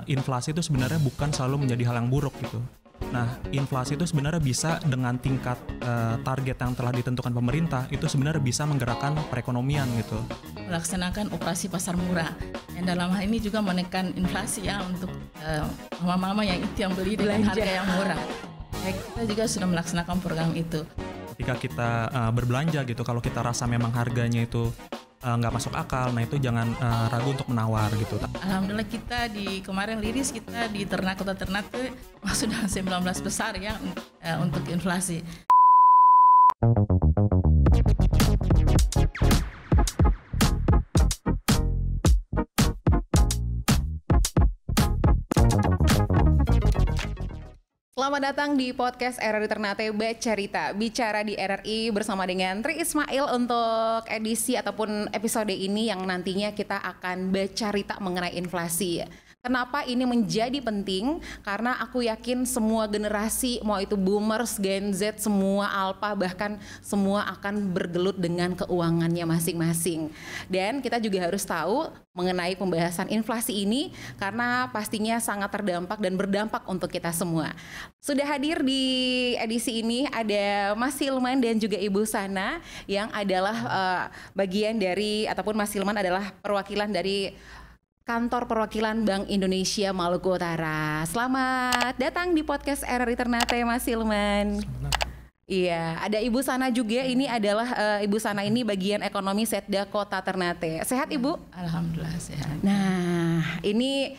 Inflasi itu sebenarnya bukan selalu menjadi hal yang buruk gitu. Nah, inflasi itu sebenarnya bisa dengan tingkat target yang telah ditentukan pemerintah itu sebenarnya bisa menggerakkan perekonomian gitu. Melaksanakan operasi pasar murah. Dan dalam hal ini juga menekan inflasi ya untuk mama-mama yang itu yang beli dengan harga yang murah. Ya, kita juga sudah melaksanakan program itu. Ketika kita berbelanja gitu, kalau kita rasa memang harganya itu nggak masuk akal, nah itu jangan ragu untuk menawar gitu. Alhamdulillah kita di kemarin liris kita di kota Ternate masuk dalam 19 besar ya untuk inflasi. Selamat datang di podcast RRI Ternate Bercerita, bicara di RRI bersama dengan Tri Ismail untuk edisi ataupun episode ini yang nantinya kita akan bercerita mengenai inflasi. Kenapa ini menjadi penting? Karena aku yakin semua generasi, mau itu boomers, Gen Z, semua alpha, bahkan semua akan bergelut dengan keuangannya masing-masing. Dan kita juga harus tahu mengenai pembahasan inflasi ini karena pastinya sangat terdampak dan berdampak untuk kita semua. Sudah hadir di edisi ini ada Mas Hilman dan juga Ibu Sana yang adalah bagian dari ataupun Mas Hilman adalah perwakilan dari Kantor Perwakilan Bank Indonesia Maluku Utara. Selamat datang di podcast RRI Ternate, Mas Hilman. Iya, ada Ibu Sana juga. Ini adalah Ibu Sana ini bagian ekonomi Setda Kota Ternate. Sehat Ibu? Alhamdulillah sehat. Nah, ini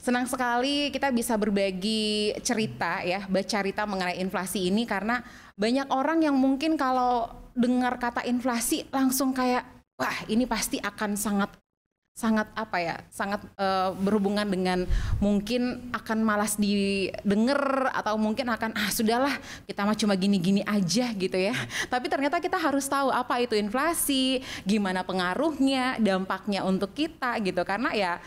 senang sekali kita bisa berbagi cerita ya, bercerita mengenai inflasi ini karena banyak orang yang mungkin kalau dengar kata inflasi langsung kayak wah ini pasti akan sangat berhubungan dengan mungkin akan malas didengar atau mungkin akan sudahlah kita mah cuma gini-gini aja gitu ya. Tapi ternyata kita harus tahu apa itu inflasi, gimana pengaruhnya, dampaknya untuk kita gitu. Karena ya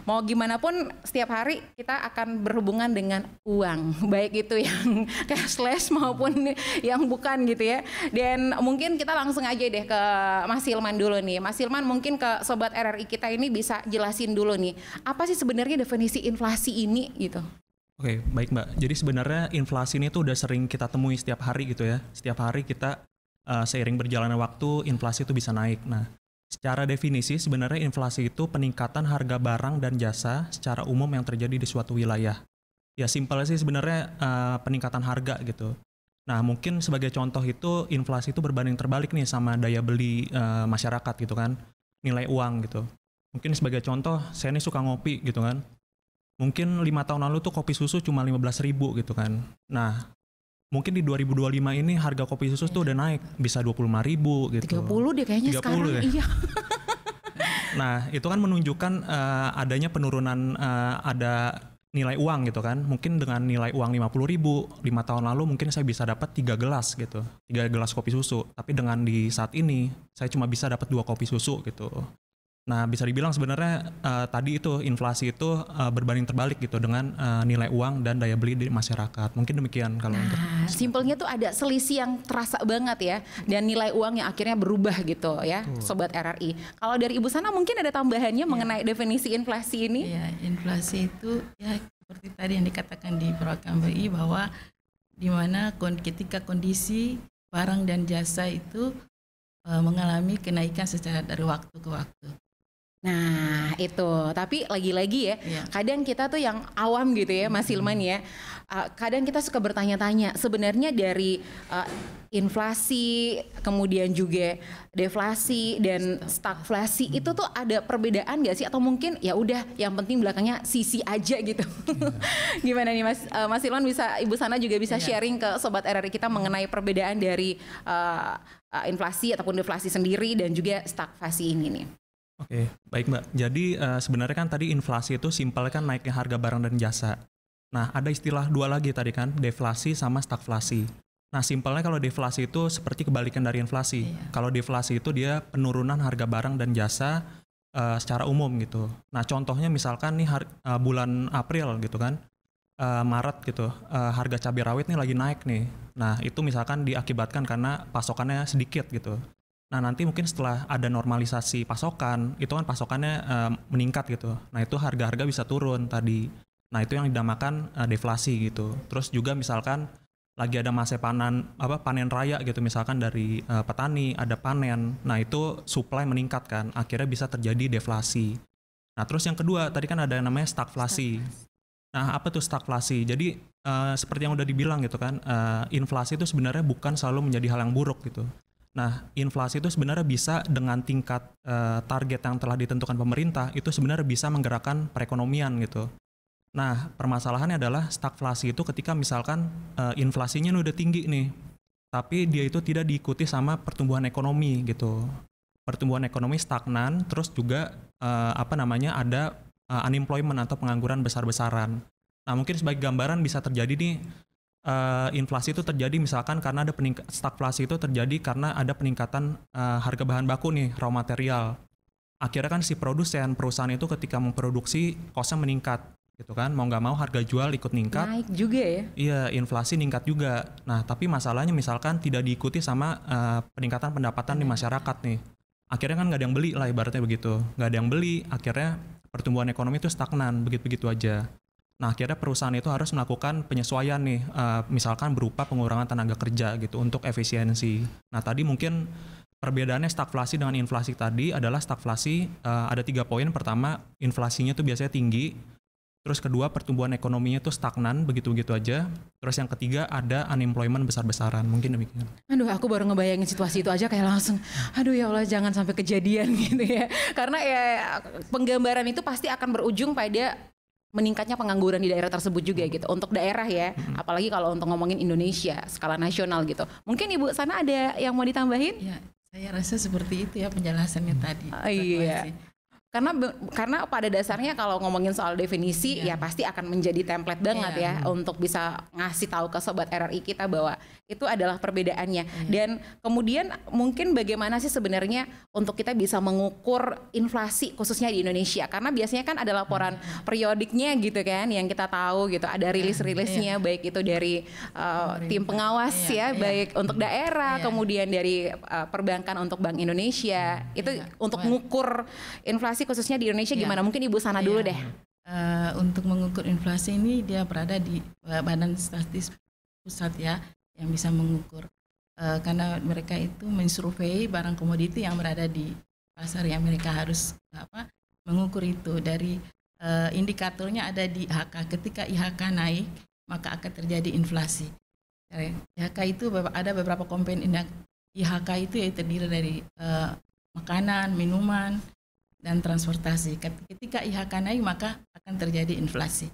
mau gimana pun setiap hari kita akan berhubungan dengan uang, baik itu yang cashless maupun yang bukan gitu ya. Dan mungkin kita langsung aja deh ke Mas Hilman dulu nih. Mas Hilman mungkin ke Sobat RRI kita ini bisa jelasin dulu nih, apa sih sebenarnya definisi inflasi ini gitu? Oke, baik Mbak. Jadi sebenarnya inflasi ini tuh udah sering kita temui setiap hari gitu ya. Setiap hari kita seiring berjalannya waktu inflasi itu bisa naik. Nah, secara definisi sebenarnya inflasi itu peningkatan harga barang dan jasa secara umum yang terjadi di suatu wilayah. Ya simpelnya sih sebenarnya peningkatan harga gitu. Nah mungkin sebagai contoh itu inflasi itu berbanding terbalik nih sama daya beli masyarakat gitu kan. Nilai uang gitu. Mungkin sebagai contoh saya nih suka ngopi gitu kan. Mungkin 5 tahun lalu tuh kopi susu cuma 15.000 gitu kan. Nah mungkin di 2025 ini harga kopi susu tuh udah naik bisa 25.000 gitu. 30 deh kayaknya 30 sekarang ya? Iya. Nah itu kan menunjukkan adanya penurunan ada nilai uang gitu kan. Mungkin dengan nilai uang 50.000 5 tahun lalu mungkin saya bisa dapat 3 gelas gitu, 3 gelas kopi susu. Tapi dengan di saat ini saya cuma bisa dapat 2 kopi susu gitu. Nah bisa dibilang sebenarnya tadi itu inflasi itu berbanding terbalik gitu dengan nilai uang dan daya beli di masyarakat. Mungkin demikian kalau untuk simpelnya tuh ada selisih yang terasa banget ya, dan nilai uang yang akhirnya berubah gitu ya. Sobat RRI. Kalau dari Ibu Sana mungkin ada tambahannya mengenai definisi inflasi ini? Ya, inflasi itu ya seperti tadi yang dikatakan di perwakilan BI bahwa di mana ketika kondisi barang dan jasa itu mengalami kenaikan secara dari waktu ke waktu. Nah itu, tapi lagi-lagi ya, kadang kita tuh yang awam gitu ya Mas Hilman ya, kadang kita suka bertanya-tanya sebenarnya dari inflasi, kemudian juga deflasi dan stagflasi itu tuh ada perbedaan gak sih? Atau mungkin ya udah yang penting belakangnya sisi aja gitu. Gimana nih Mas Hilman, bisa Ibu Sana juga bisa sharing ke Sobat RRI kita mengenai perbedaan dari inflasi ataupun deflasi sendiri dan juga stagflasi ini nih. Oke, baik Mbak. Jadi sebenarnya kan tadi inflasi itu simpel kan naiknya harga barang dan jasa. Nah, ada istilah dua lagi tadi kan, deflasi sama stagflasi. Nah, simpelnya kalau deflasi itu seperti kebalikan dari inflasi. Kalau deflasi itu dia penurunan harga barang dan jasa secara umum gitu. Nah, contohnya misalkan nih bulan April gitu kan, Maret gitu, harga cabai rawit nih lagi naik nih. Nah, itu misalkan diakibatkan karena pasokannya sedikit gitu. Nah nanti mungkin setelah ada normalisasi pasokan, itu kan pasokannya meningkat gitu. Nah itu harga-harga bisa turun tadi. Nah itu yang dinamakan deflasi gitu. Terus juga misalkan lagi ada masa panen raya gitu, misalkan dari petani ada panen. Nah itu supply meningkat kan, akhirnya bisa terjadi deflasi. Nah terus yang kedua tadi kan ada yang namanya stagflasi. Nah apa tuh stagflasi? Jadi seperti yang udah dibilang gitu kan, inflasi itu sebenarnya bukan selalu menjadi hal yang buruk gitu. Nah, inflasi itu sebenarnya bisa dengan tingkat target yang telah ditentukan pemerintah, itu sebenarnya bisa menggerakkan perekonomian gitu. Nah, permasalahannya adalah stagflasi itu ketika misalkan inflasinya udah tinggi nih, tapi dia itu tidak diikuti sama pertumbuhan ekonomi gitu. Pertumbuhan ekonomi stagnan, terus juga ada unemployment atau pengangguran besar-besaran. Nah, mungkin sebagai gambaran bisa terjadi nih, inflasi itu terjadi misalkan karena ada stagflasi itu terjadi karena ada peningkatan harga bahan baku nih, raw material. Akhirnya kan si perusahaan itu ketika memproduksi kosnya meningkat gitu kan, mau nggak mau harga jual ikut meningkat. Naik juga ya? Iya, inflasi meningkat juga. Nah tapi masalahnya misalkan tidak diikuti sama peningkatan pendapatan di masyarakat nih. Akhirnya kan nggak ada yang beli lah ibaratnya begitu. Nggak ada yang beli, akhirnya pertumbuhan ekonomi itu stagnan, begitu-begitu aja. Nah akhirnya perusahaan itu harus melakukan penyesuaian nih, misalkan berupa pengurangan tenaga kerja gitu untuk efisiensi. Nah tadi mungkin perbedaannya stagflasi dengan inflasi tadi adalah stagflasi ada 3 poin. Pertama, inflasinya tuh biasanya tinggi. Terus kedua, pertumbuhan ekonominya tuh stagnan, begitu-begitu aja. Terus yang ketiga, ada unemployment besar-besaran. Mungkin demikian. Aduh, aku baru ngebayangin situasi itu aja kayak langsung, aduh ya Allah jangan sampai kejadian gitu ya. Karena ya penggambaran itu pasti akan berujung pada meningkatnya pengangguran di daerah tersebut juga gitu. Untuk daerah ya, apalagi kalau untuk ngomongin Indonesia, skala nasional gitu. Mungkin Ibu Sana ada yang mau ditambahin? Ya, saya rasa seperti itu ya penjelasannya tadi. Iya. Karena pada dasarnya kalau ngomongin soal definisi ya pasti akan menjadi template banget ya untuk bisa ngasih tahu ke sobat RRI kita bahwa itu adalah perbedaannya. Dan kemudian mungkin bagaimana sih sebenarnya untuk kita bisa mengukur inflasi khususnya di Indonesia, karena biasanya kan ada laporan periodiknya gitu kan yang kita tahu gitu, ada rilis-rilisnya baik itu dari tim pengawas baik untuk daerah, kemudian dari perbankan untuk Bank Indonesia. Itu untuk mengukur inflasi khususnya di Indonesia gimana? Mungkin Ibu Sana dulu deh. Untuk mengukur inflasi ini dia berada di Badan Statistik Pusat ya, yang bisa mengukur. Karena mereka itu mensurvei barang komoditi yang berada di pasar yang mereka harus mengukur itu. Dari indikatornya ada di IHK. Ketika IHK naik, maka akan terjadi inflasi. IHK itu ada beberapa komponen IHK itu ya terdiri dari makanan, minuman, dan transportasi. Ketika IHK naik maka akan terjadi inflasi.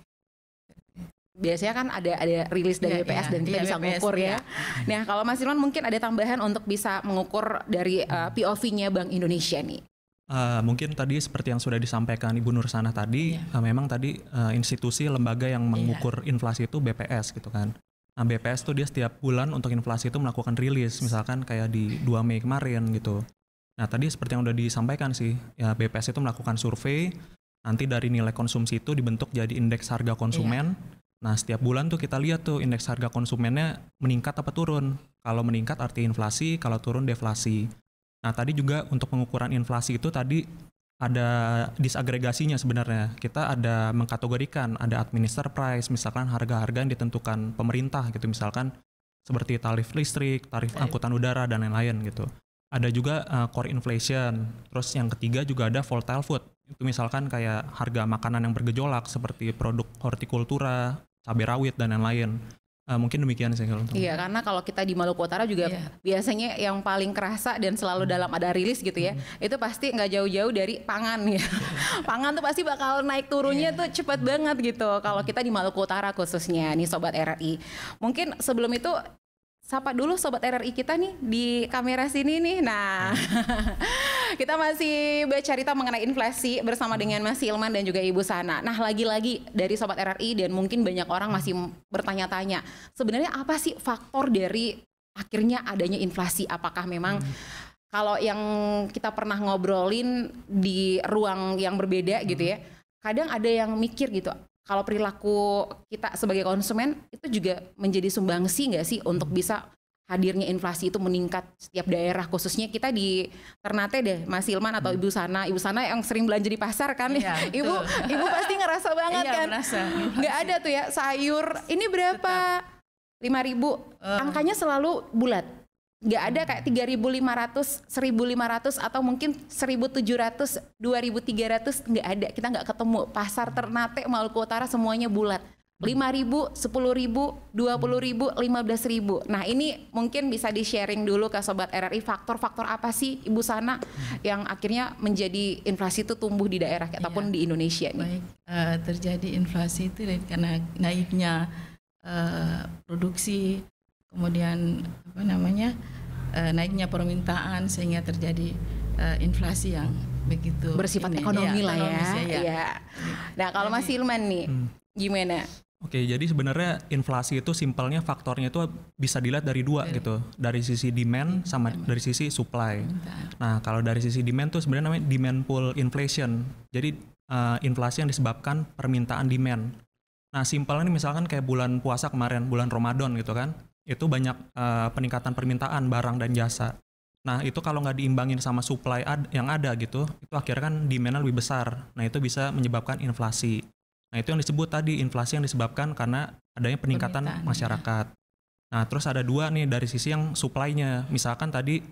Biasanya kan ada rilis dari BPS dan kita bisa mengukur ya. Nah kalau Mas Ilman mungkin ada tambahan untuk bisa mengukur dari POV-nya Bank Indonesia nih. Mungkin tadi seperti yang sudah disampaikan Ibu Nur Sana tadi, memang tadi institusi lembaga yang mengukur inflasi itu BPS gitu kan. Nah BPS tuh dia setiap bulan untuk inflasi itu melakukan rilis, misalkan kayak di 2 Mei kemarin gitu. Nah tadi seperti yang udah disampaikan sih, ya BPS itu melakukan survei, nanti dari nilai konsumsi itu dibentuk jadi indeks harga konsumen. Nah setiap bulan tuh kita lihat tuh indeks harga konsumennya meningkat apa turun. Kalau meningkat arti inflasi, kalau turun deflasi. Nah tadi juga untuk pengukuran inflasi itu tadi ada disagregasinya sebenarnya. Kita ada mengkategorikan, ada administer price, misalkan harga-harga yang ditentukan pemerintah gitu, misalkan seperti tarif listrik, tarif angkutan udara, dan lain-lain gitu. Ada juga core inflation. Terus yang ketiga juga ada volatile food. Itu misalkan kayak harga makanan yang bergejolak seperti produk hortikultura, cabai rawit dan lain-lain. Mungkin demikian sih kalau untuk. Iya, karena kalau kita di Maluku Utara juga biasanya yang paling kerasa dan selalu dalam ada rilis gitu ya. Itu pasti nggak jauh-jauh dari pangan ya. Pangan tuh pasti bakal naik turunnya tuh cepat banget gitu. Kalau kita di Maluku Utara khususnya nih sobat RRI. Mungkin sebelum itu sapa dulu sobat RRI kita nih di kamera sini nih. Nah, kita masih bercerita mengenai inflasi bersama dengan Mas Ilman dan juga Ibu Sana. Nah, lagi-lagi dari sobat RRI dan mungkin banyak orang masih bertanya-tanya, sebenarnya apa sih faktor dari akhirnya adanya inflasi? Apakah memang kalau yang kita pernah ngobrolin di ruang yang berbeda gitu ya, kadang ada yang mikir gitu, kalau perilaku kita sebagai konsumen itu juga menjadi sumbangsi nggak sih untuk bisa hadirnya inflasi itu meningkat setiap daerah, khususnya kita di Ternate deh, Mas Hilman atau Ibu Sana yang sering belanja di pasar kan, Iya, ibu pasti ngerasa banget Iya, kan, merasa. nggak ada tuh ya sayur ini berapa 5.000, angkanya selalu bulat, nggak ada kayak 3.500, 1.500 atau mungkin 1.700, 2.300, nggak ada, kita nggak ketemu. Pasar Ternate Maluku Utara semuanya bulat. 5.000, 10.000, 20.000, 15.000. Nah ini mungkin bisa di-sharing dulu ke Sobat RRI, faktor-faktor apa sih Ibu Sana yang akhirnya menjadi inflasi itu tumbuh di daerah ataupun di Indonesia nih? Baik, terjadi inflasi itu karena naiknya produksi, kemudian naiknya permintaan sehingga terjadi inflasi yang begitu bersifat ekonomi lah ya. Iya. Nah kalau Mas Hilman nih gimana? Oke, jadi sebenarnya inflasi itu simpelnya faktornya itu bisa dilihat dari dua gitu, dari sisi demand sama dari sisi supply. Nah, kalau dari sisi demand tuh sebenarnya namanya demand pull inflation. Jadi inflasi yang disebabkan permintaan demand. Nah, simpelnya nih misalkan kayak bulan puasa kemarin, bulan Ramadan gitu kan, itu banyak peningkatan permintaan barang dan jasa. Nah, itu kalau nggak diimbangin sama supply yang ada gitu, itu akhirnya kan demand-nya lebih besar. Nah, itu bisa menyebabkan inflasi. Nah, itu yang disebut tadi inflasi yang disebabkan karena adanya peningkatan masyarakat. Nah, terus ada dua nih dari sisi yang supply-nya. Misalkan tadi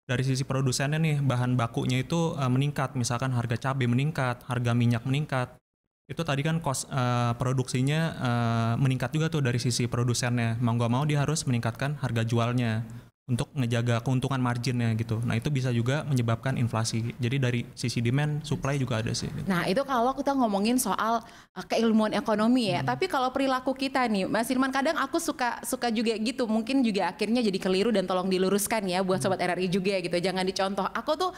dari sisi produsennya nih, bahan bakunya itu meningkat. Misalkan harga cabai meningkat, harga minyak meningkat. Itu tadi kan cost produksinya meningkat juga tuh dari sisi produsennya. Mau nggak mau dia harus meningkatkan harga jualnya untuk ngejaga keuntungan marginnya gitu. Nah itu bisa juga menyebabkan inflasi. Jadi dari sisi demand, supply juga ada sih. Nah itu kalau kita ngomongin soal keilmuan ekonomi ya. Tapi kalau perilaku kita nih, Mas Hilman, kadang aku suka juga gitu. Mungkin juga akhirnya jadi keliru dan tolong diluruskan ya buat Sobat RRI juga gitu. Jangan dicontoh. Aku tuh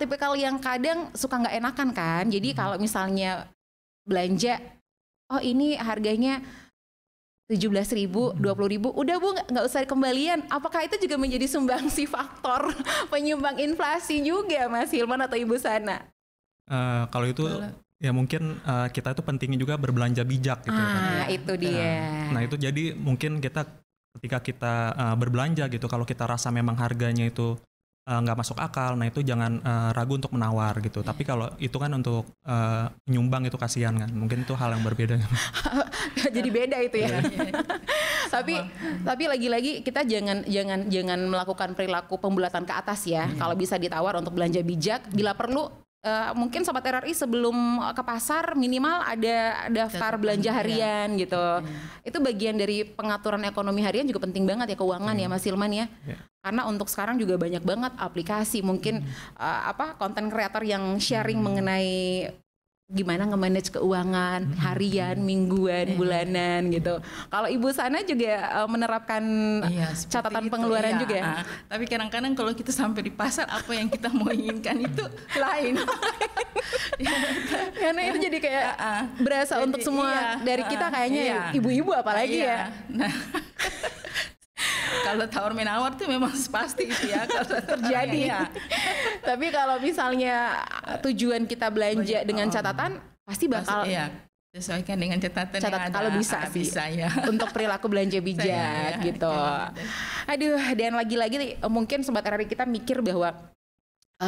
tipikal yang kadang suka nggak enakan kan. Jadi kalau misalnya belanja, oh ini harganya 17.000, 20.000, udah Bu nggak usah kembalian. Apakah itu juga menjadi sumbangsi faktor penyumbang inflasi juga, Mas Hilman atau Ibu Sana? Kalau itu ya mungkin kita itu pentingnya juga berbelanja bijak gitu. Itu dia. Nah itu jadi mungkin kita ketika kita berbelanja gitu, kalau kita rasa memang harganya itu nggak masuk akal, nah itu jangan ragu untuk menawar gitu. Tapi kalau itu kan untuk nyumbang itu kasihan kan, mungkin itu hal yang berbeda. Jadi beda itu ya. Tapi lagi-lagi kita jangan melakukan perilaku pembulatan ke atas ya. Kalau bisa ditawar untuk belanja bijak, bila perlu mungkin Sobat RRI sebelum ke pasar minimal ada daftar belanja harian gitu. Itu bagian dari pengaturan ekonomi harian juga penting banget ya, keuangan ya Mas Hilman ya. Karena untuk sekarang juga banyak banget aplikasi, mungkin konten kreator yang sharing mengenai gimana nge-manage keuangan harian, mingguan, bulanan gitu. Kalau Ibu Sana juga menerapkan catatan pengeluaran juga. Tapi kadang-kadang kalau kita sampai di pasar, apa yang kita mau inginkan itu lain. Karena itu jadi kayak berasa jadi, untuk semua dari kita kayaknya ibu-ibu apalagi ya. Nah. Kalau tawar menawar tuh memang pasti itu ya kalau terjadi. Tapi kalau misalnya tujuan kita belanja dengan catatan, pasti bakal sesuaikan dengan catatan yang ada. Kalau bisa sih, ya. Untuk perilaku belanja bijak gitu. Aduh, dan lagi-lagi mungkin Sobat RRI kita mikir bahwa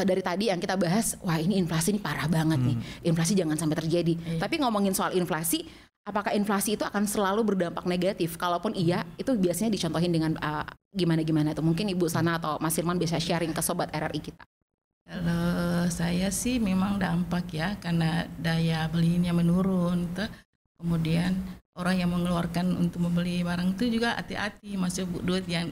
dari tadi yang kita bahas, wah ini inflasi ini parah banget nih. Inflasi jangan sampai terjadi. Tapi ngomongin soal inflasi, apakah inflasi itu akan selalu berdampak negatif? Kalaupun iya, itu biasanya dicontohin dengan gimana-gimana tuh. Mungkin Ibu Sana atau Mas Hilman bisa sharing ke Sobat RRI kita. Kalau saya sih memang dampak ya, karena daya belinya menurun. Kemudian orang yang mengeluarkan untuk membeli barang itu juga hati-hati. Masuk duit yang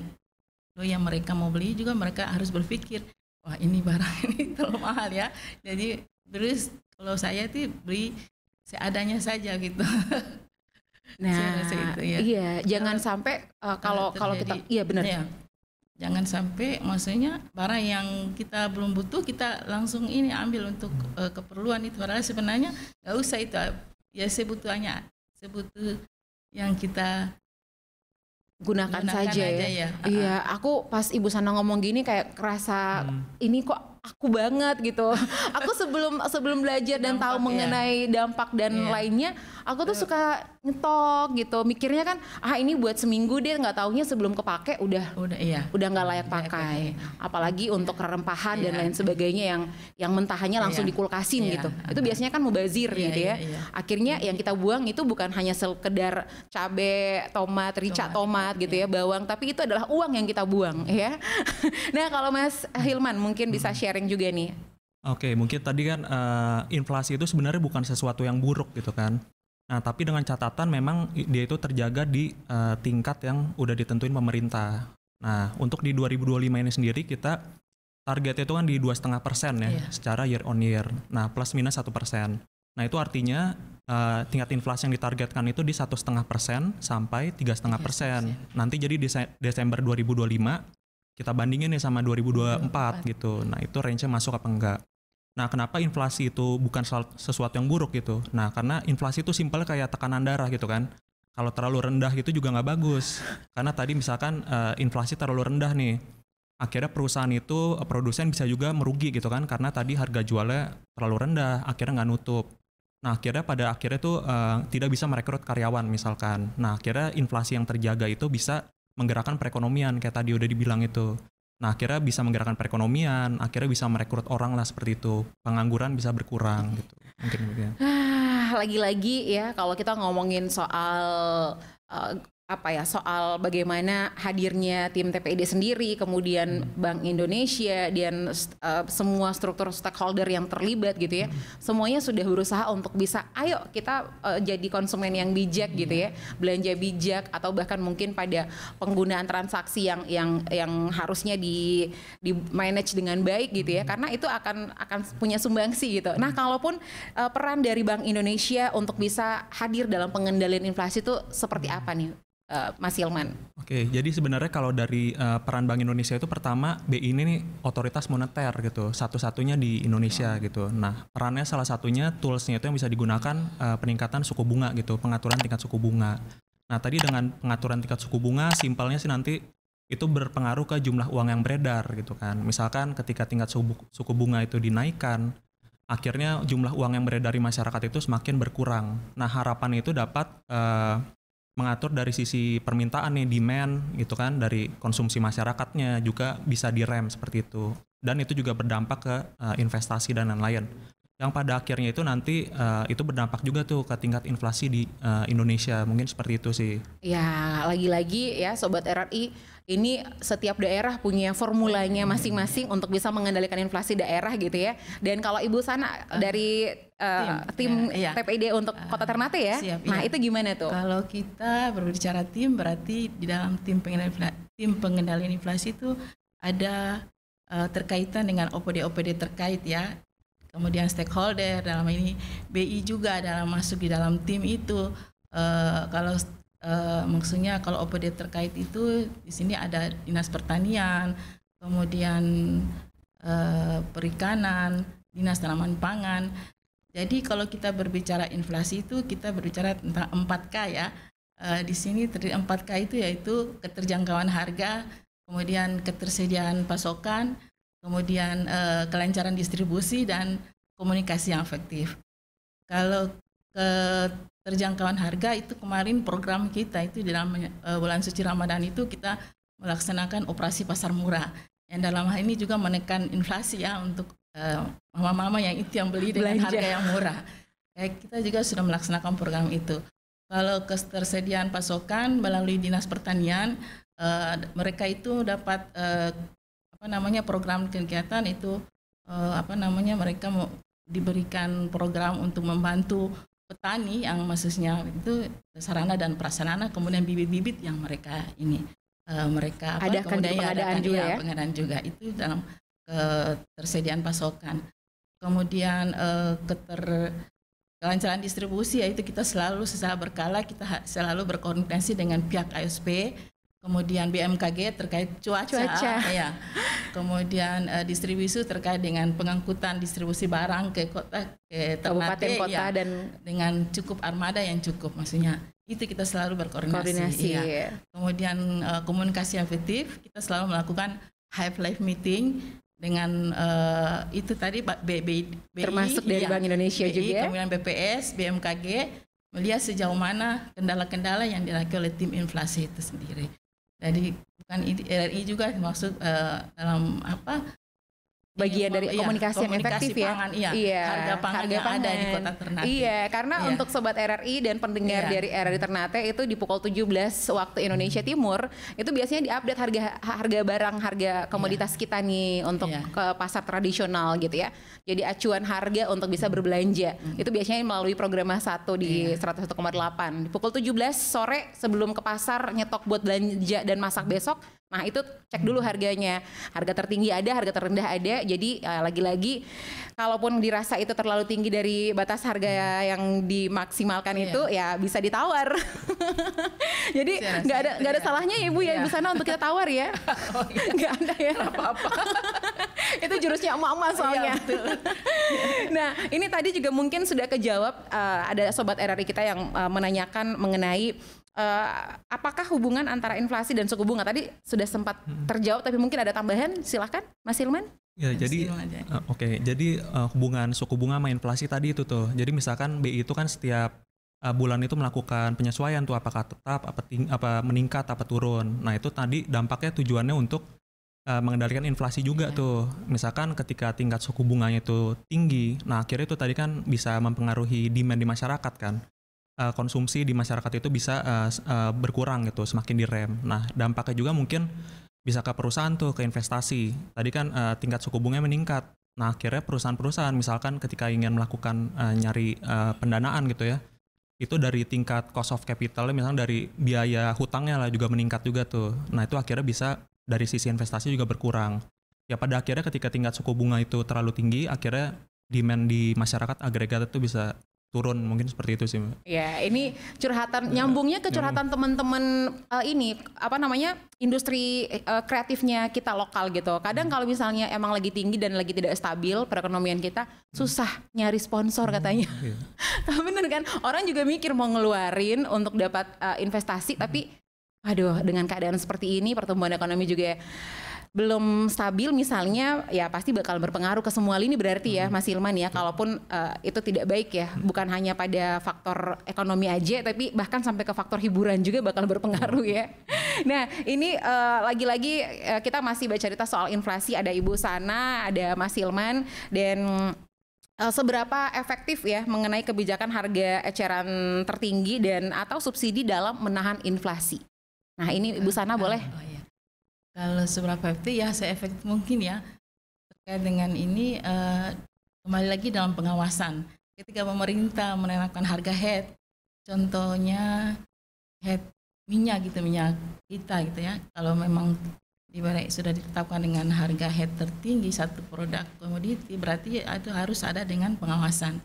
mereka mau beli juga mereka harus berpikir, wah ini barang ini terlalu mahal ya. Jadi terus kalau saya tuh beli seadanya saja gitu. Nah, iya, jangan sampai kalau kita, iya benar. Ya, jangan sampai, maksudnya barang yang kita belum butuh kita langsung ini ambil untuk keperluan itu. Padahal sebenarnya nggak usah itu. Ya sebutuh yang kita gunakan saja ya. Iya, aku pas Ibu Sana ngomong gini kayak kerasa ini kok aku banget gitu. Aku sebelum belajar dan tahu mengenai dampak dan lainnya, aku tuh suka ngetok gitu. Mikirnya kan, ini buat seminggu deh, nggak taunya sebelum kepake udah nggak layak pakai. Apalagi untuk rempahan dan lain sebagainya yang mentahannya langsung dikulkasin gitu. Itu biasanya kan mubazir gitu ya. Akhirnya yang kita buang itu bukan hanya sekedar cabe, tomat, rica tomat gitu ya, bawang, tapi itu adalah uang yang kita buang ya. Nah, kalau Mas Hilman mungkin bisa sharing juga nih. Oke, mungkin tadi kan inflasi itu sebenarnya bukan sesuatu yang buruk gitu kan. Nah, tapi dengan catatan memang dia itu terjaga di tingkat yang udah ditentuin pemerintah. Nah, untuk di 2025 ini sendiri kita targetnya itu kan di 2,5% ya, secara year on year. Nah, plus minus 1%. Nah, itu artinya tingkat inflasi yang ditargetkan itu di 1,5% sampai 3,5%. Nanti jadi di Desember 2025 kita bandingin nih sama 2024 gitu. Nah, itu range-nya masuk apa enggak. Nah, kenapa inflasi itu bukan sesuatu yang buruk gitu? Nah, karena inflasi itu simpel kayak tekanan darah gitu kan. Kalau terlalu rendah gitu juga nggak bagus. Karena tadi misalkan inflasi terlalu rendah nih, akhirnya perusahaan itu, produsen bisa juga merugi gitu kan. Karena tadi harga jualnya terlalu rendah, akhirnya nggak nutup. Nah, akhirnya pada akhirnya tuh tidak bisa merekrut karyawan misalkan. Nah, akhirnya inflasi yang terjaga itu bisa menggerakkan perekonomian kayak tadi udah dibilang itu. Nah, akhirnya bisa menggerakkan perekonomian, akhirnya bisa merekrut orang lah seperti itu. Pengangguran bisa berkurang gitu. Mungkin begitu. Lagi-lagi ya kalau kita ngomongin soal soal bagaimana hadirnya tim TPID sendiri, kemudian Bank Indonesia dan semua struktur stakeholder yang terlibat gitu ya, semuanya sudah berusaha untuk bisa, ayo kita jadi konsumen yang bijak gitu ya, belanja bijak atau bahkan mungkin pada penggunaan transaksi yang harusnya di manage dengan baik gitu ya, karena itu akan punya sumbangsi gitu. Nah, kalaupun peran dari Bank Indonesia untuk bisa hadir dalam pengendalian inflasi itu seperti apa nih? Mas Hilman. Oke, jadi sebenarnya kalau dari peran Bank Indonesia itu pertama BI ini nih otoritas moneter gitu, satu-satunya di Indonesia gitu. Nah, perannya salah satunya toolsnya itu yang bisa digunakan peningkatan suku bunga gitu, pengaturan tingkat suku bunga. Nah, tadi dengan pengaturan tingkat suku bunga, simpelnya sih nanti itu berpengaruh ke jumlah uang yang beredar gitu kan. Misalkan ketika tingkat suku bunga itu dinaikkan, akhirnya jumlah uang yang beredar di masyarakat itu semakin berkurang. Nah, harapannya itu dapat mengatur dari sisi permintaan nih, demand gitu kan, dari konsumsi masyarakatnya juga bisa direm seperti itu. Dan itu juga berdampak ke investasi dan lain-lain. Yang pada akhirnya itu nanti itu berdampak juga tuh ke tingkat inflasi di Indonesia. Mungkin seperti itu sih. Ya, lagi-lagi ya Sobat RRI, ini setiap daerah punya formulanya masing-masing untuk bisa mengendalikan inflasi daerah gitu ya. Dan kalau Ibu Sana dari tim TPID untuk Kota Ternate ya, siap, nah itu gimana tuh? Kalau kita berbicara tim, berarti di dalam tim pengendalian inflasi itu ada terkaitan dengan OPD-OPD terkait ya. Kemudian stakeholder, dalam ini BI juga dalam masuk di dalam tim itu. Kalau maksudnya kalau OPD terkait itu di sini ada Dinas Pertanian, kemudian Perikanan, Dinas Tanaman Pangan. Jadi kalau kita berbicara inflasi itu kita berbicara tentang 4K ya. Di sini 4K itu yaitu keterjangkauan harga, kemudian ketersediaan pasokan, kemudian kelancaran distribusi dan komunikasi yang efektif. Kalau keterjangkauan harga itu kemarin program kita itu di dalam bulan suci Ramadan itu kita melaksanakan operasi pasar murah. Yang dalam hal ini juga menekan inflasi ya untuk mama-mama yang beli dengan harga yang murah. Kita juga sudah melaksanakan program itu. Kalau ketersediaan pasokan melalui Dinas Pertanian, mereka itu dapat program kegiatan itu mereka diberikan program untuk membantu petani yang maksudnya itu sarana dan prasarana, kemudian bibit-bibit yang mereka pengadaan juga itu dalam ketersediaan pasokan. Kemudian kelancaran distribusi yaitu kita selalu secara berkala kita selalu berkoordinasi dengan pihak ASP, kemudian BMKG terkait cuaca. Ya. Kemudian distribusi terkait dengan pengangkutan distribusi barang ke kota, ke kabupaten kota ya, dan dengan cukup armada yang cukup, maksudnya itu kita selalu berkoordinasi. Ya. Kemudian komunikasi efektif, kita selalu melakukan high live meeting dengan itu tadi BI, termasuk dari Bank Indonesia BI, juga, kemudian BPS, BMKG, melihat sejauh mana kendala-kendala yang dihadapi oleh tim inflasi itu sendiri. Jadi bukan RRI juga maksud dalam bagian dari komunikasi yang efektif ya. Pangan, iya. Harga pangan yang ada di Kota Ternate. Iya, karena untuk sobat RRI dan pendengar dari RRI Ternate itu di pukul 17 waktu Indonesia Timur itu biasanya diupdate harga barang, harga komoditas kita nih untuk ke pasar tradisional gitu ya. Jadi acuan harga untuk bisa berbelanja. Itu biasanya melalui program 1 di 101,8. Di pukul 17 sore sebelum ke pasar nyetok buat belanja dan masak besok. Nah itu cek dulu harganya, harga tertinggi ada, harga terendah ada. Jadi lagi-lagi kalaupun dirasa itu terlalu tinggi dari batas harga yang dimaksimalkan itu ya bisa ditawar. Jadi nggak ada salahnya ya Ibu ya Ibu Sana untuk kita tawar ya. Nggak ada ya apa-apa. Itu jurusnya emak-emak soalnya. Nah ini tadi juga mungkin sudah kejawab, ada sobat RRI kita yang menanyakan mengenai apakah hubungan antara inflasi dan suku bunga. Tadi sudah sempat terjawab tapi mungkin ada tambahan, silahkan Mas Hilman. Ya jadi jadi hubungan suku bunga sama inflasi tadi itu tuh. Jadi misalkan BI itu kan setiap bulan itu melakukan penyesuaian tuh apakah tetap apa meningkat apa turun. Nah itu tadi dampaknya tujuannya untuk mengendalikan inflasi juga tuh. Misalkan ketika tingkat suku bunganya itu tinggi, nah akhirnya itu tadi kan bisa mempengaruhi demand di masyarakat kan. Konsumsi di masyarakat itu bisa berkurang gitu, semakin direm. Nah dampaknya juga mungkin bisa ke perusahaan tuh, ke investasi. Tadi kan tingkat suku bunganya meningkat. Nah akhirnya perusahaan-perusahaan misalkan ketika ingin melakukan nyari pendanaan gitu ya, itu dari tingkat cost of capital, misalnya dari biaya hutangnya lah juga meningkat juga tuh. Nah itu akhirnya bisa dari sisi investasi juga berkurang. Ya pada akhirnya ketika tingkat suku bunga itu terlalu tinggi, akhirnya demand di masyarakat agregat itu bisa turun, mungkin seperti itu sih Mbak. Ya ini curhatan, nyambungnya ke curhatan teman-teman ini industri kreatifnya kita lokal gitu. Kadang kalau misalnya emang lagi tinggi dan lagi tidak stabil perekonomian kita, susah nyari sponsor katanya. Bener kan? Orang juga mikir mau ngeluarin untuk dapat investasi, tapi aduh dengan keadaan seperti ini pertumbuhan ekonomi juga belum stabil misalnya, ya pasti bakal berpengaruh ke semua lini berarti ya Mas Hilman ya. Kalaupun itu tidak baik ya, bukan hanya pada faktor ekonomi aja, tapi bahkan sampai ke faktor hiburan juga bakal berpengaruh ya. Nah ini lagi-lagi kita masih bercerita soal inflasi, ada Ibu Sana, ada Mas Hilman, dan seberapa efektif ya mengenai kebijakan harga eceran tertinggi dan atau subsidi dalam menahan inflasi. Nah ini Ibu Sana boleh. Kalau seberapa efektif ya seefektif mungkin ya. Terkait dengan ini kembali lagi dalam pengawasan. Ketika pemerintah menetapkan harga head, contohnya head minyak gitu, minyak kita gitu ya. Kalau memang sudah ditetapkan dengan harga head tertinggi satu produk komoditi, berarti itu harus ada dengan pengawasan.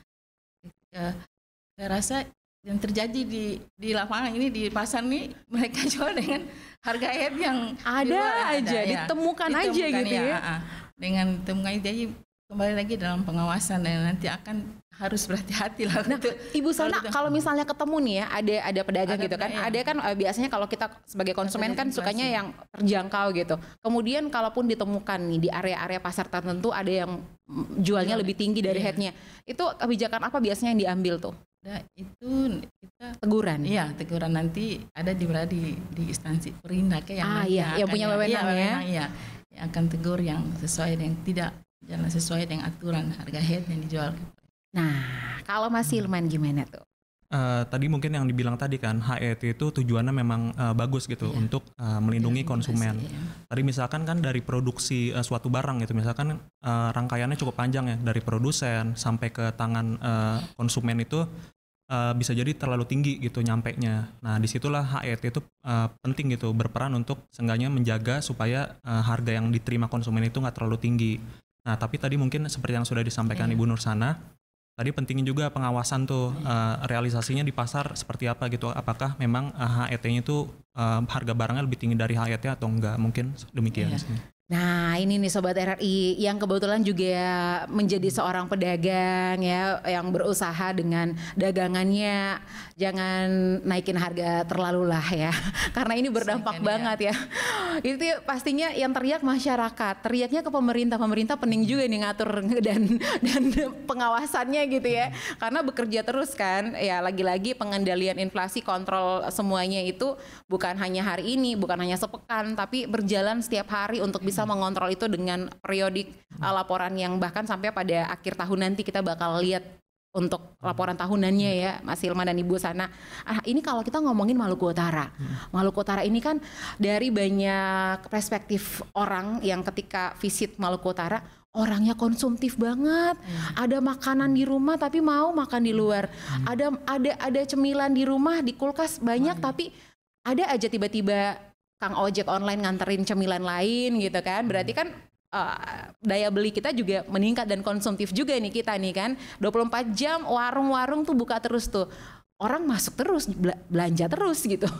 Saya rasa yang terjadi di lapangan ini, di pasar nih, mereka jual dengan harga head yang ada aja, ditemukan aja gitu ya. Dengan ditemukan, jadi kembali lagi dalam pengawasan dan nanti akan harus berhati-hati lah. Nah, Ibu Sana kalau misalnya ketemu nih ya, ada pedagang gitu kan, ada kan biasanya kalau kita sebagai konsumen kan sukanya yang terjangkau gitu. Kemudian kalaupun ditemukan nih di area-area pasar tertentu ada yang jualnya lebih tinggi dari headnya, itu kebijakan apa biasanya yang diambil tuh? Nah, itu kita teguran. Iya, teguran nanti ada di instansi Perindak yang punya wewenang ya, yang akan tegur yang sesuai dengan tidak jalan sesuai dengan aturan harga head yang dijual. Nah, kalau Mas Hilman gimana tuh? Tadi mungkin yang dibilang tadi kan HET itu tujuannya memang bagus gitu untuk melindungi konsumen. Tadi misalkan kan dari produksi suatu barang gitu, misalkan rangkaiannya cukup panjang ya, dari produsen sampai ke tangan konsumen itu bisa jadi terlalu tinggi gitu nyampenya. Nah disitulah HET itu penting gitu, berperan untuk seenggaknya menjaga supaya harga yang diterima konsumen itu nggak terlalu tinggi. Nah tapi tadi mungkin seperti yang sudah disampaikan Ibu Nursana, tadi pentingnya juga pengawasan tuh realisasinya di pasar seperti apa gitu. Apakah memang HET-nya itu harga barangnya lebih tinggi dari HET atau enggak? Mungkin demikian. Nah ini nih Sobat RRI yang kebetulan juga menjadi seorang pedagang ya, yang berusaha dengan dagangannya, jangan naikin harga terlalu lah ya, karena ini berdampak banget ya. Itu pastinya yang teriak masyarakat, teriaknya ke pemerintah penting juga nih ngatur dan pengawasannya gitu ya, karena bekerja terus kan ya, lagi-lagi pengendalian inflasi, kontrol semuanya itu bukan hanya hari ini, bukan hanya sepekan, tapi berjalan setiap hari untuk bisa mengontrol itu dengan periodik laporan yang bahkan sampai pada akhir tahun nanti kita bakal lihat untuk laporan tahunannya ya Mas Hilman dan Ibu Sana. Ini kalau kita ngomongin Maluku Utara. Maluku Utara ini kan dari banyak perspektif orang yang ketika visit Maluku Utara, orangnya konsumtif banget. Ada makanan di rumah tapi mau makan di luar. Ada cemilan di rumah, di kulkas banyak tapi ada aja tiba-tiba Kang ojek online nganterin cemilan lain gitu kan. Berarti kan daya beli kita juga meningkat dan konsumtif juga nih kita nih kan. 24 jam warung-warung tuh buka terus tuh. Orang masuk terus, belanja terus gitu.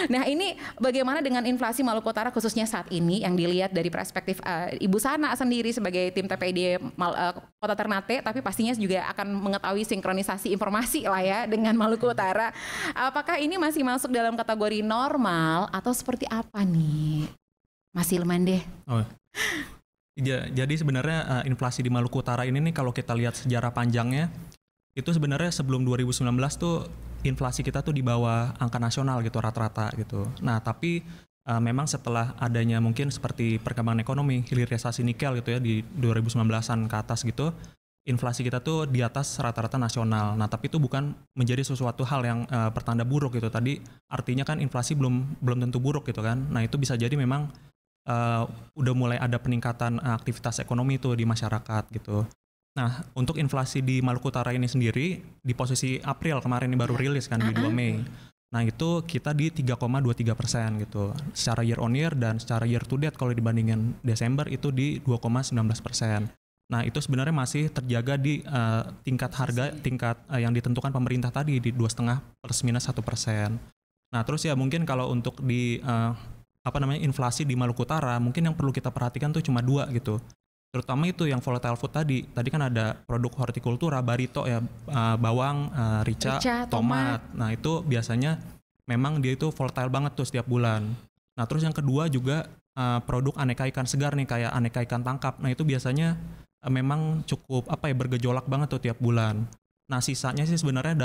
Nah ini bagaimana dengan inflasi Maluku Utara khususnya saat ini yang dilihat dari perspektif Ibu Sana sendiri sebagai tim TPID Kota Ternate, tapi pastinya juga akan mengetahui sinkronisasi informasi lah ya dengan Maluku Utara. Apakah ini masih masuk dalam kategori normal atau seperti apa nih? Mas Hilman deh. Jadi sebenarnya inflasi di Maluku Utara ini nih kalau kita lihat sejarah panjangnya, itu sebenarnya sebelum 2019 tuh inflasi kita tuh di bawah angka nasional gitu rata-rata gitu. Nah tapi memang setelah adanya mungkin seperti perkembangan ekonomi, hilirisasi nikel gitu ya di 2019an ke atas gitu, inflasi kita tuh di atas rata-rata nasional. Nah tapi itu bukan menjadi sesuatu hal yang pertanda buruk gitu. Tadi artinya kan inflasi belum tentu buruk gitu kan. Nah itu bisa jadi memang udah mulai ada peningkatan aktivitas ekonomi tuh di masyarakat gitu. Nah, untuk inflasi di Maluku Utara ini sendiri di posisi April kemarin ini baru rilis kan di 2 Mei. Nah, itu kita di 3,23% gitu. Secara year on year dan secara year to date kalau dibandingin Desember itu di 2,19%. Nah, itu sebenarnya masih terjaga di tingkat harga yang ditentukan pemerintah tadi di 2,5 plus minus 1%. Nah, terus ya mungkin kalau untuk di inflasi di Maluku Utara mungkin yang perlu kita perhatikan tuh cuma 2 gitu. Terutama itu yang volatile food tadi kan ada produk hortikultura, barito ya, bawang, rica, tomat. Nah itu biasanya memang dia itu volatile banget tuh setiap bulan. Nah terus yang kedua juga produk aneka ikan segar nih kayak aneka ikan tangkap. Nah itu biasanya memang cukup bergejolak banget tuh tiap bulan. Nah sisanya sih sebenarnya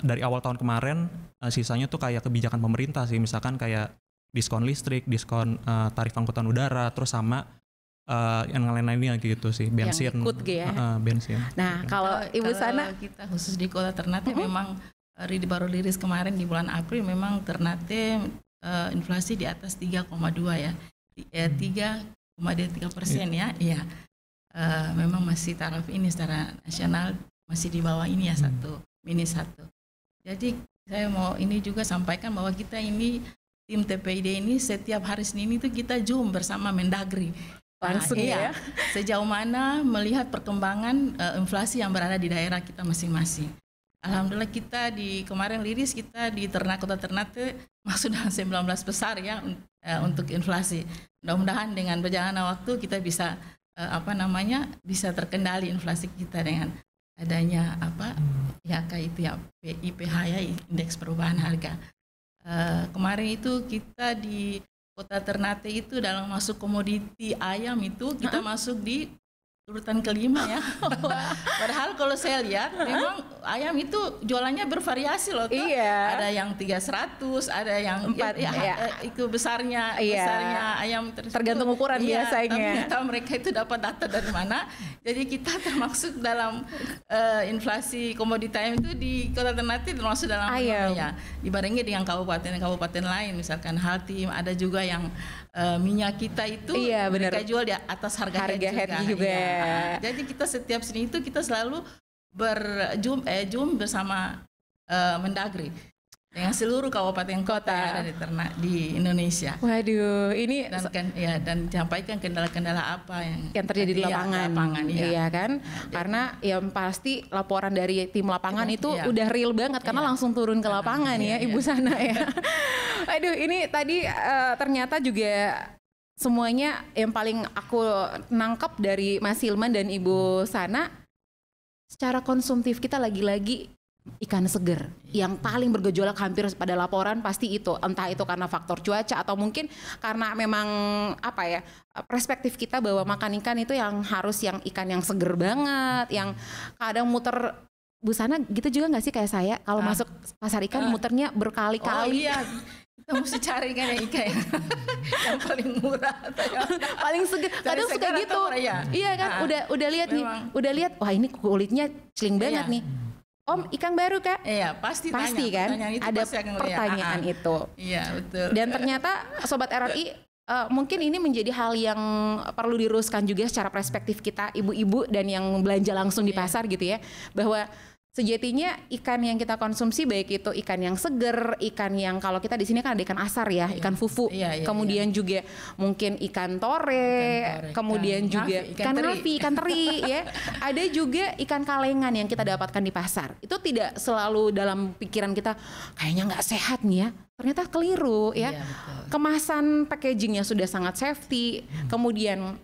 dari awal tahun kemarin sisanya tuh kayak kebijakan pemerintah sih, misalkan kayak diskon listrik, diskon tarif angkutan udara, terus sama yang lain-lainnya gitu sih, bensin, yang ikut ya. Bensin. Nah kalau Ibu Sana, kita khusus di Kota Ternate memang baru liris kemarin di bulan April, memang Ternate inflasi di atas 3,2 ya, 3,3% ya, iya. Memang masih taraf ini secara nasional masih di bawah ini ya, minus 1. Jadi saya mau ini juga sampaikan bahwa kita ini tim TPID ini setiap hari Senin itu kita Zoom bersama Mendagri. Langsung ya. Sejauh mana melihat perkembangan inflasi yang berada di daerah kita masing-masing. Alhamdulillah kita kemarin liris kita di Kota Ternate masuk dalam 19 besar ya untuk inflasi. Mudah-mudahan dengan berjalannya waktu kita bisa bisa terkendali inflasi kita dengan adanya kayak itu ya IPH ya, indeks perubahan harga. Kemarin itu kita di Kota Ternate itu dalam masuk komoditi ayam itu kita masuk di urutan kelima ya. Padahal kalau saya lihat memang ayam itu jualannya bervariasi loh. Iya. Ada yang 300, ada yang 4 itu besarnya ayam tergantung ukuran biasanya. Tapi tahu mereka itu dapat data dari mana. Jadi kita termasuk dalam inflasi komoditi ayam itu di Kota Ternate termasuk dalam ya. Dibarengi dengan kabupaten lain, misalkan Haltim, ada juga yang minyak kita itu mereka jual di atas harga head juga. Ya. Jadi kita setiap sini itu kita selalu berzoom bersama Mendagri dengan seluruh kabupaten kota yang ada di Indonesia. Waduh, ini dan sampaikan kendala-kendala apa yang terjadi di lapangan. Iya kan? Karena yang pasti laporan dari tim lapangan itu udah real banget karena langsung turun ke lapangan ya Ibu Sana ya. Aduh, ini tadi ternyata juga semuanya yang paling aku nangkep dari Mas Hilman dan Ibu Sana, secara konsumtif kita lagi-lagi ikan seger yang paling bergejolak hampir pada laporan pasti itu, entah itu karena faktor cuaca atau mungkin karena memang apa ya, perspektif kita bahwa makan ikan itu yang harus yang ikan yang seger banget, yang kadang muter. Bu Sana gitu juga nggak sih kayak saya kalau masuk pasar ikan muternya berkali-kali? Oh iya, kita mesti cari kan ya ikan yang paling murah atau paling seger. Kadang suka gitu. Iya kan, udah lihat nih, udah lihat, wah ini kulitnya celing banget nih. Om, ikan baru Kak? Iya, pasti kan? Ada pertanyaan itu. Iya, betul. Dan ternyata Sobat RRI, mungkin ini menjadi hal yang perlu diluruskan juga secara perspektif kita ibu-ibu dan yang belanja langsung di pasar gitu ya, bahwa sejatinya ikan yang kita konsumsi baik itu ikan yang seger, ikan yang kalau kita di sini kan ada ikan asar ya, ikan fufu, kemudian juga mungkin ikan tore, kemudian juga ikan nafi, ikan teri ya. Ada juga ikan kalengan yang kita dapatkan di pasar. Itu tidak selalu dalam pikiran kita kayaknya nggak sehat nih ya. Ternyata keliru ya. Kemasan packagingnya sudah sangat safety, kemudian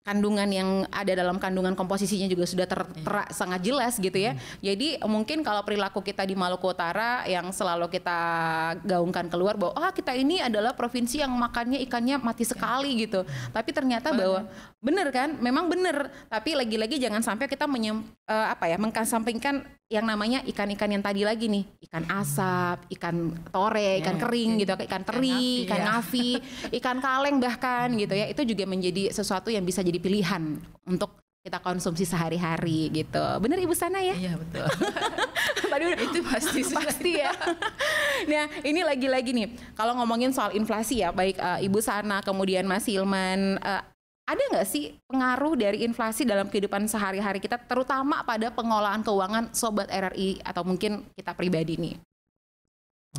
kandungan yang ada dalam kandungan komposisinya juga sudah tertera sangat jelas gitu ya. Jadi mungkin kalau perilaku kita di Maluku Utara yang selalu kita gaungkan keluar bahwa kita ini adalah provinsi yang makannya ikannya mati sekali gitu. Tapi ternyata bahwa benar kan, memang benar. Tapi lagi-lagi jangan sampai kita mengkesampingkan yang namanya ikan-ikan yang tadi lagi nih, ikan asap, ikan tore, ikan kering gitu, ikan teri, ikan nafi, ikan kaleng bahkan gitu ya. Itu juga menjadi sesuatu yang bisa jadi pilihan untuk kita konsumsi sehari-hari gitu. Bener Ibu Sana ya? Iya betul. Tadi itu pasti ya. Nah ini lagi-lagi nih, kalau ngomongin soal inflasi ya, baik Ibu Sana kemudian Mas Hilman, ada nggak sih pengaruh dari inflasi dalam kehidupan sehari-hari kita, terutama pada pengolahan keuangan Sobat RRI atau mungkin kita pribadi nih?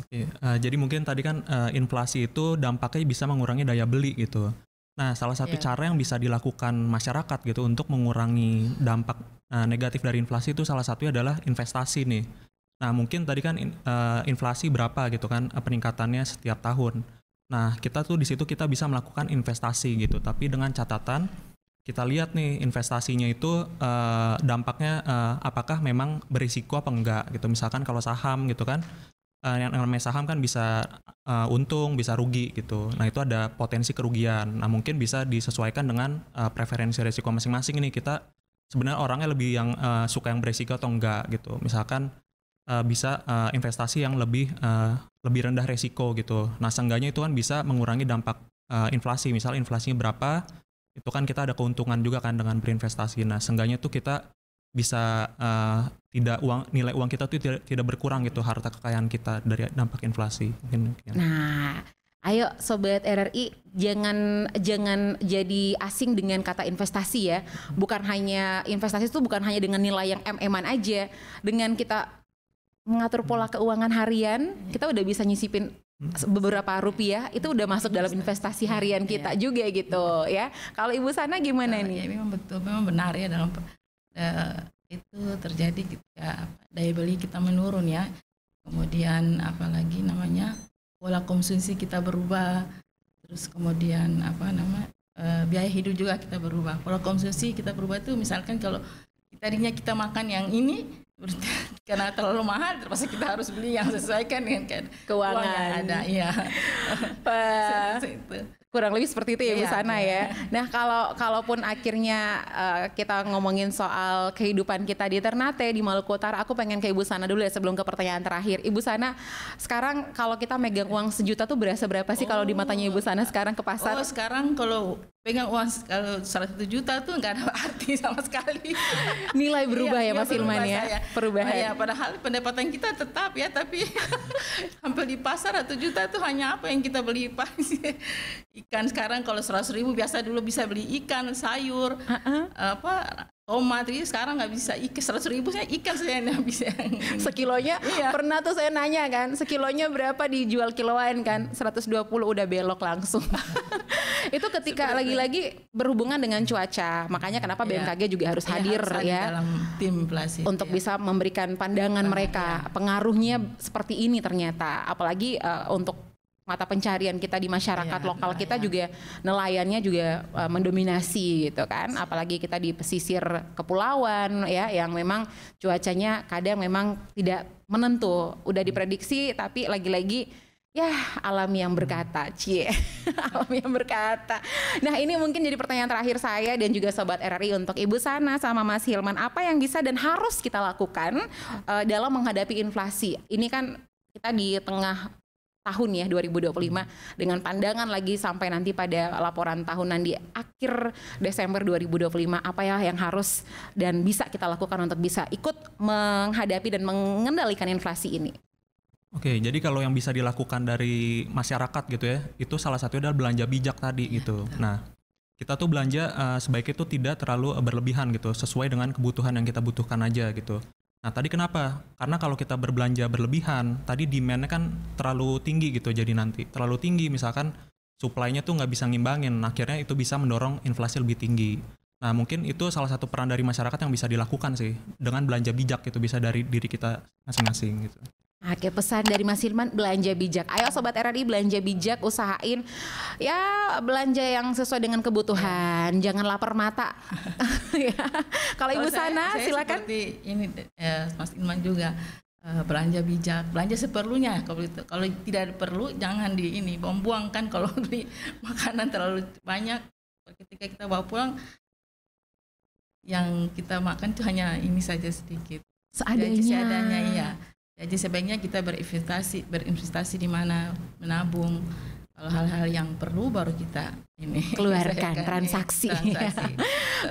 Oke, jadi mungkin tadi kan inflasi itu dampaknya bisa mengurangi daya beli gitu. Nah, salah satu cara yang bisa dilakukan masyarakat gitu untuk mengurangi dampak negatif dari inflasi itu salah satunya adalah investasi nih. Nah, mungkin tadi kan inflasi berapa gitu kan peningkatannya setiap tahun. Nah, kita tuh di situ kita bisa melakukan investasi gitu, tapi dengan catatan kita lihat nih investasinya itu dampaknya apakah memang berisiko apa enggak gitu. Misalkan kalau saham gitu kan, yang namanya saham kan bisa untung, bisa rugi gitu. Nah, itu ada potensi kerugian. Nah, mungkin bisa disesuaikan dengan preferensi risiko masing-masing ini. Kita sebenarnya orangnya lebih yang suka yang berisiko atau enggak gitu. Misalkan bisa investasi yang lebih rendah resiko gitu. Nah, seenggaknya itu kan bisa mengurangi dampak inflasi. Misal inflasinya berapa, itu kan kita ada keuntungan juga kan dengan berinvestasi. Nah, seenggaknya itu kita bisa nilai uang kita tuh tidak berkurang gitu, harta kekayaan kita dari dampak inflasi. Mungkin. Nah, ayo Sobat RRI, jangan jadi asing dengan kata investasi ya. Bukan hanya investasi itu bukan hanya dengan nilai yang MM-an aja. Dengan kita mengatur pola keuangan harian, kita udah bisa nyisipin beberapa rupiah, itu udah masuk dalam investasi harian kita juga gitu ya. Kalau Ibu Sana gimana nih? Ya, memang betul, memang benar ya dalam itu terjadi ketika daya beli kita menurun ya. Kemudian apalagi namanya pola konsumsi kita berubah, terus kemudian biaya hidup juga kita berubah. Pola konsumsi kita berubah itu misalkan kalau tadinya kita makan yang ini karena terlalu mahal, terpaksa kita harus beli yang sesuai kan dengan keuangan yang ada, iya. Kurang lebih seperti itu ya Bu Sana ya. Nah kalaupun akhirnya kita ngomongin soal kehidupan kita di Ternate, di Maluku Utara, aku pengen ke Ibu Sana dulu ya sebelum ke pertanyaan terakhir. Ibu Sana, sekarang kalau kita megang uang 1 juta tuh berasa berapa sih kalau di matanya Ibu Sana sekarang ke pasar? Sekarang kalau pegang uang kalau 1 juta tuh nggak ada arti sama sekali. Nilai berubah ya Mas Hilman ya? Perubahan. Ya, padahal pendapatan kita tetap ya, tapi hampir di pasar 1 juta tuh hanya apa yang kita beli ikan. Sekarang kalau 100.000 biasa dulu bisa beli ikan, sayur, tomat. Jadi sekarang nggak bisa ikan. 100.000 saya ikan saya nggak bisa. Sekilonya pernah tuh saya nanya kan, sekilonya berapa dijual kiloan kan? 120 udah belok langsung. Itu ketika lagi-lagi berhubungan dengan cuaca. Makanya kenapa BMKG juga harus hadir ya dalam tim inflasi untuk bisa memberikan pandangan mereka. Pengaruhnya seperti ini ternyata. Apalagi untuk mata pencarian kita di masyarakat lokal kita juga nelayannya juga mendominasi gitu kan, apalagi kita di pesisir kepulauan ya yang memang cuacanya kadang memang tidak menentu, udah diprediksi tapi lagi-lagi ya alam yang berkata, alam yang berkata. Nah ini mungkin jadi pertanyaan terakhir saya dan juga Sobat RRI untuk Ibu Sana sama Mas Hilman, apa yang bisa dan harus kita lakukan dalam menghadapi inflasi? Ini kan kita di tengah tahun ya 2025 dengan pandangan lagi sampai nanti pada laporan tahunan di akhir Desember 2025, apa ya yang harus dan bisa kita lakukan untuk bisa ikut menghadapi dan mengendalikan inflasi ini? Oke, jadi kalau yang bisa dilakukan dari masyarakat gitu ya, itu salah satunya adalah belanja bijak tadi gitu. Nah, kita tuh belanja sebaiknya tuh tidak terlalu berlebihan gitu, sesuai dengan kebutuhan yang kita butuhkan aja gitu. Nah tadi kenapa? Karena kalau kita berbelanja berlebihan, tadi demand-nya kan terlalu tinggi gitu, jadi nanti terlalu tinggi misalkan supply-nya tuh nggak bisa ngimbangin, akhirnya itu bisa mendorong inflasi lebih tinggi. Nah mungkin itu salah satu peran dari masyarakat yang bisa dilakukan sih, dengan belanja bijak gitu, bisa dari diri kita masing-masing gitu. Oke, pesan dari Mas Hilman, belanja bijak. Ayo Sobat RRI belanja bijak, usahain ya belanja yang sesuai dengan kebutuhan, jangan lapar mata. Ya. Kalau Ibu Sana saya silakan. Seperti ini Mas Hilman juga belanja bijak, belanja seperlunya. Kalau tidak perlu jangan buang kan, kalau beli makanan terlalu banyak ketika kita bawa pulang yang kita makan itu hanya ini saja sedikit. Seadanya iya. Jadi sebaiknya kita berinvestasi di mana, menabung. Kalau hal-hal yang perlu baru kita keluarkan transaksi.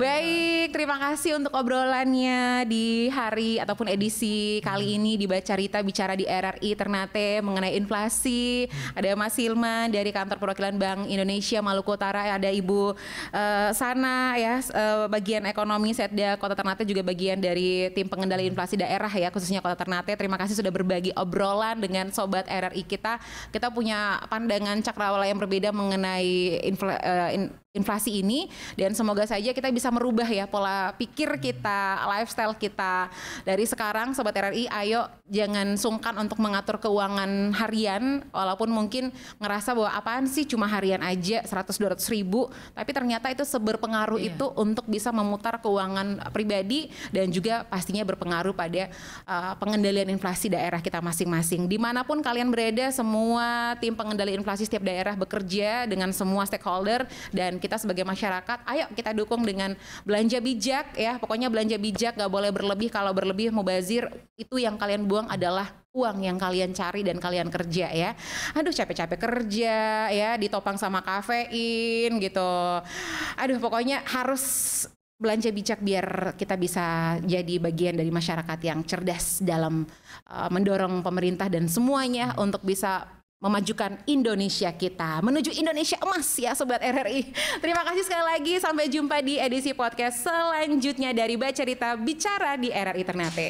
Baik, terima kasih untuk obrolannya di hari ataupun edisi kali ini di Bacarita bicara di RRI Ternate mengenai inflasi. Ada Mas Hilman dari Kantor Perwakilan Bank Indonesia Maluku Utara, ada Ibu Sana ya bagian ekonomi Setda Kota Ternate, juga bagian dari tim pengendali inflasi daerah ya khususnya Kota Ternate. Terima kasih sudah berbagi obrolan dengan Sobat RRI kita. Kita punya pandangan cakrawala yang berbeda mengenai inflasi ini, dan semoga saja kita bisa merubah ya pola pikir kita, lifestyle kita dari sekarang. Sobat RRI, ayo jangan sungkan untuk mengatur keuangan harian, walaupun mungkin ngerasa bahwa apaan sih cuma harian aja 100-200 ribu, tapi ternyata itu berpengaruh itu untuk bisa memutar keuangan pribadi dan juga pastinya berpengaruh pada pengendalian inflasi daerah kita masing-masing. Dimanapun kalian berada, semua tim pengendali inflasi setiap daerah bekerja dengan semua stakeholder, dan kita sebagai masyarakat ayo kita dukung dengan belanja bijak ya. Pokoknya belanja bijak, gak boleh berlebih. Kalau berlebih mubazir, itu yang kalian buang adalah uang yang kalian cari dan kalian kerja ya. Aduh capek-capek kerja ya, ditopang sama kafein gitu. Aduh pokoknya harus belanja bijak biar kita bisa jadi bagian dari masyarakat yang cerdas dalam mendorong pemerintah dan semuanya untuk bisa memajukan Indonesia kita menuju Indonesia emas ya Sobat RRI. Terima kasih sekali lagi, sampai jumpa di edisi podcast selanjutnya dari Bacarita bicara di RRI Ternate.